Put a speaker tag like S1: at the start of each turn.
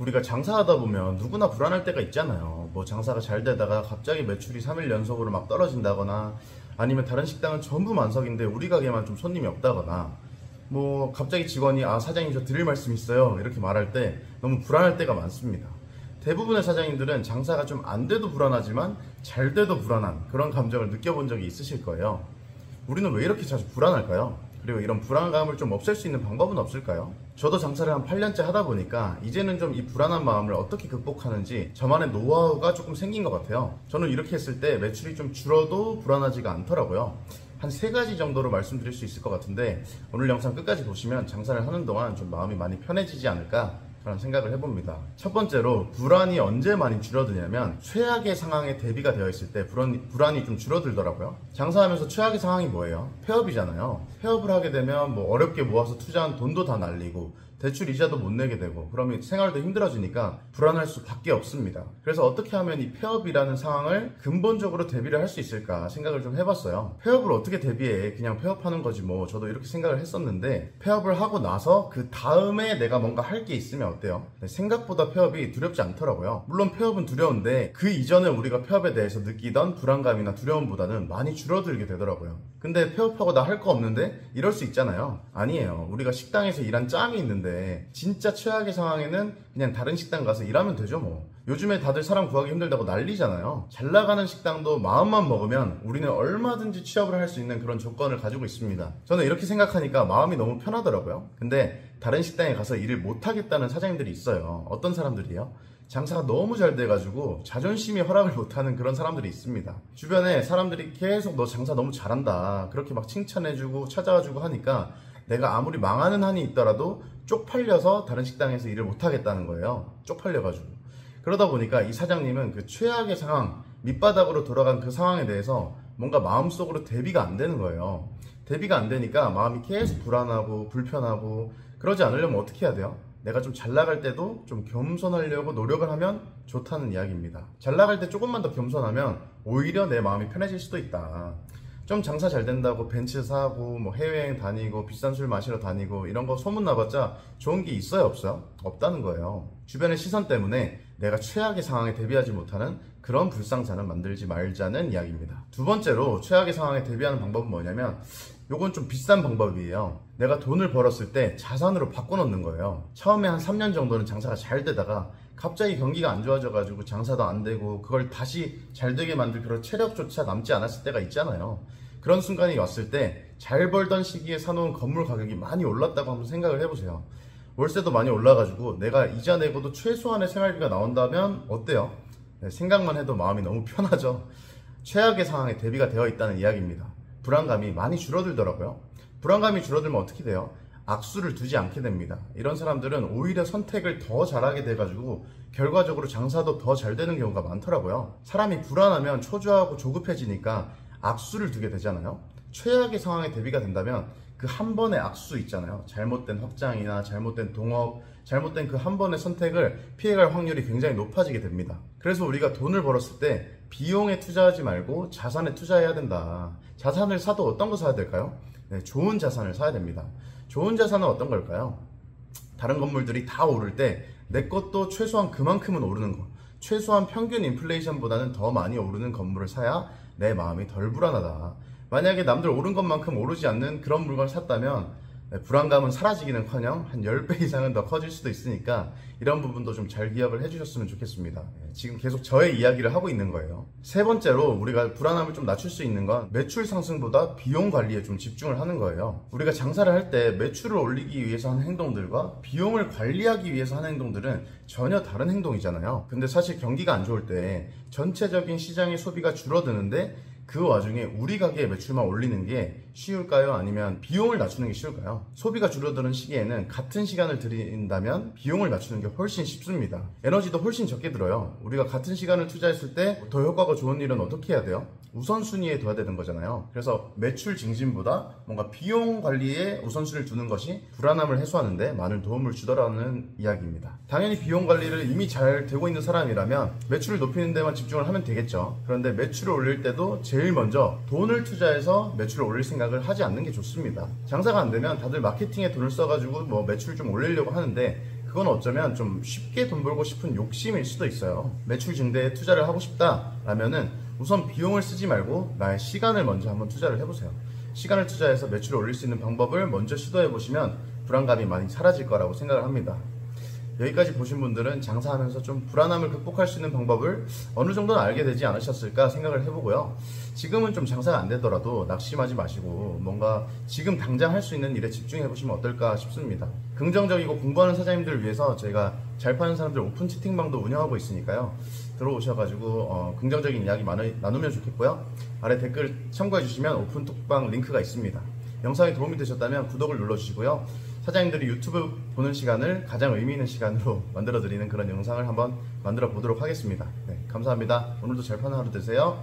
S1: 우리가 장사하다 보면 누구나 불안할 때가 있잖아요. 뭐 장사가 잘 되다가 갑자기 매출이 3일 연속으로 막 떨어진다거나, 아니면 다른 식당은 전부 만석인데 우리 가게만 좀 손님이 없다거나, 뭐 갑자기 직원이 사장님 저 드릴 말씀 있어요 이렇게 말할 때 너무 불안할 때가 많습니다. 대부분의 사장님들은 장사가 좀 안 돼도 불안하지만 잘 돼도 불안한 그런 감정을 느껴본 적이 있으실 거예요. 우리는 왜 이렇게 자주 불안할까요? 그리고 이런 불안감을 좀 없앨 수 있는 방법은 없을까요? 저도 장사를 한 8년째 하다 보니까 이제는 좀 이 불안한 마음을 어떻게 극복하는지 저만의 노하우가 조금 생긴 것 같아요. 저는 이렇게 했을 때 매출이 좀 줄어도 불안하지가 않더라고요. 한 3가지 정도로 말씀드릴 수 있을 것 같은데, 오늘 영상 끝까지 보시면 장사를 하는 동안 좀 마음이 많이 편해지지 않을까 그런 생각을 해봅니다. 첫 번째로, 불안이 언제 많이 줄어드냐면 최악의 상황에 대비가 되어 있을 때 불안이 좀 줄어들더라고요. 장사하면서 최악의 상황이 뭐예요? 폐업이잖아요. 폐업을 하게 되면 뭐 어렵게 모아서 투자한 돈도 다 날리고 대출 이자도 못 내게 되고, 그러면 생활도 힘들어지니까 불안할 수밖에 없습니다. 그래서 어떻게 하면 이 폐업이라는 상황을 근본적으로 대비를 할 수 있을까 생각을 좀 해봤어요. 폐업을 어떻게 대비해? 그냥 폐업하는 거지 뭐. 저도 이렇게 생각을 했었는데, 폐업을 하고 나서 그 다음에 내가 뭔가 할 게 있으면 어때요? 생각보다 폐업이 두렵지 않더라고요. 물론 폐업은 두려운데 그 이전에 우리가 폐업에 대해서 느끼던 불안감이나 두려움보다는 많이 줄어들게 되더라고요. 근데 폐업하고 나 할 거 없는데? 이럴 수 있잖아요. 아니에요. 우리가 식당에서 일한 짬이 있는데 진짜 최악의 상황에는 그냥 다른 식당 가서 일하면 되죠 뭐. 요즘에 다들 사람 구하기 힘들다고 난리잖아요. 잘 나가는 식당도 마음만 먹으면 우리는 얼마든지 취업을 할 수 있는 그런 조건을 가지고 있습니다. 저는 이렇게 생각하니까 마음이 너무 편하더라고요. 근데 다른 식당에 가서 일을 못하겠다는 사장님들이 있어요. 어떤 사람들이요? 장사가 너무 잘 돼가지고 자존심이 허락을 못하는 그런 사람들이 있습니다. 주변에 사람들이 계속 너 장사 너무 잘한다 그렇게 막 칭찬해주고 찾아와주고 하니까 내가 아무리 망하는 한이 있더라도 쪽팔려서 다른 식당에서 일을 못하겠다는 거예요. 쪽팔려가지고. 그러다 보니까 이 사장님은 그 최악의 상황, 밑바닥으로 돌아간 그 상황에 대해서 뭔가 마음속으로 대비가 안 되는 거예요. 대비가 안 되니까 마음이 계속 불안하고 불편하고, 그러지 않으려면 어떻게 해야 돼요? 내가 좀 잘 나갈 때도 좀 겸손하려고 노력을 하면 좋다는 이야기입니다. 잘 나갈 때 조금만 더 겸손하면 오히려 내 마음이 편해질 수도 있다. 좀 장사 잘 된다고 벤츠 사고 뭐 해외여행 다니고 비싼 술 마시러 다니고 이런 거 소문나봤자 좋은 게 있어요 없어요? 없다는 거예요. 주변의 시선 때문에 내가 최악의 상황에 대비하지 못하는 그런 불상사는 만들지 말자는 이야기입니다. 두 번째로, 최악의 상황에 대비하는 방법은 뭐냐면, 요건 좀 비싼 방법이에요. 내가 돈을 벌었을 때 자산으로 바꿔놓는 거예요. 처음에 한 3년 정도는 장사가 잘 되다가 갑자기 경기가 안 좋아져가지고 장사도 안 되고 그걸 다시 잘 되게 만들 그런 체력조차 남지 않았을 때가 있잖아요. 그런 순간이 왔을 때 잘 벌던 시기에 사놓은 건물 가격이 많이 올랐다고 한번 생각을 해보세요. 월세도 많이 올라가지고 내가 이자 내고도 최소한의 생활비가 나온다면 어때요? 네, 생각만 해도 마음이 너무 편하죠. 최악의 상황에 대비가 되어 있다는 이야기입니다. 불안감이 많이 줄어들더라고요. 불안감이 줄어들면 어떻게 돼요? 악수를 두지 않게 됩니다. 이런 사람들은 오히려 선택을 더 잘하게 돼가지고 결과적으로 장사도 더 잘 되는 경우가 많더라고요. 사람이 불안하면 초조하고 조급해지니까 악수를 두게 되잖아요. 최악의 상황에 대비가 된다면 그 한 번의 악수 있잖아요. 잘못된 확장이나 잘못된 동업, 잘못된 그 한 번의 선택을 피해갈 확률이 굉장히 높아지게 됩니다. 그래서 우리가 돈을 벌었을 때 비용에 투자하지 말고 자산에 투자해야 된다. 자산을 사도 어떤 거 사야 될까요? 네, 좋은 자산을 사야 됩니다. 좋은 자산은 어떤 걸까요? 다른 건물들이 다 오를 때 내 것도 최소한 그만큼은 오르는 거, 최소한 평균 인플레이션보다는 더 많이 오르는 건물을 사야 내 마음이 덜 불안하다. 만약에 남들 오른 것만큼 오르지 않는 그런 물건을 샀다면 불안감은 사라지기는커녕 한 10배 이상은 더 커질 수도 있으니까 이런 부분도 좀 잘 기억을 해주셨으면 좋겠습니다. 지금 계속 저의 이야기를 하고 있는 거예요. 세 번째로, 우리가 불안함을 좀 낮출 수 있는 건 매출 상승보다 비용 관리에 좀 집중을 하는 거예요. 우리가 장사를 할 때 매출을 올리기 위해서 하는 행동들과 비용을 관리하기 위해서 하는 행동들은 전혀 다른 행동이잖아요. 근데 사실 경기가 안 좋을 때 전체적인 시장의 소비가 줄어드는데 그 와중에 우리 가게의 매출만 올리는 게 쉬울까요? 아니면 비용을 낮추는 게 쉬울까요? 소비가 줄어드는 시기에는 같은 시간을 들인다면 비용을 낮추는 게 훨씬 쉽습니다. 에너지도 훨씬 적게 들어요. 우리가 같은 시간을 투자했을 때 더 효과가 좋은 일은 어떻게 해야 돼요? 우선순위에 둬야 되는 거잖아요. 그래서 매출 증진보다 뭔가 비용 관리에 우선순위를 두는 것이 불안함을 해소하는데 많은 도움을 주더라는 이야기입니다. 당연히 비용 관리를 이미 잘 되고 있는 사람이라면 매출을 높이는 데만 집중을 하면 되겠죠. 그런데 매출을 올릴 때도 제일 먼저 돈을 투자해서 매출을 올릴 생각을 하지 않는 게 좋습니다. 장사가 안 되면 다들 마케팅에 돈을 써가지고 뭐 매출 좀 올리려고 하는데 그건 어쩌면 좀 쉽게 돈 벌고 싶은 욕심일 수도 있어요. 매출 증대에 투자를 하고 싶다라면은 우선 비용을 쓰지 말고 나의 시간을 먼저 한번 투자를 해보세요. 시간을 투자해서 매출을 올릴 수 있는 방법을 먼저 시도해보시면 불안감이 많이 사라질 거라고 생각을 합니다. 여기까지 보신 분들은 장사하면서 좀 불안함을 극복할 수 있는 방법을 어느 정도는 알게 되지 않으셨을까 생각을 해보고요. 지금은 좀 장사가 안 되더라도 낙심하지 마시고 뭔가 지금 당장 할 수 있는 일에 집중해 보시면 어떨까 싶습니다. 긍정적이고 공부하는 사장님들을 위해서 저희가 잘 파는 사람들 오픈 채팅방도 운영하고 있으니까요. 들어오셔가지고 긍정적인 이야기 나누면 좋겠고요. 아래 댓글 참고해 주시면 오픈 톡방 링크가 있습니다. 영상이 도움이 되셨다면 구독을 눌러주시고요. 사장님들이 유튜브 보는 시간을 가장 의미 있는 시간으로 만들어 드리는 그런 영상을 한번 만들어 보도록 하겠습니다. 네, 감사합니다. 오늘도 잘 파는 하루 되세요.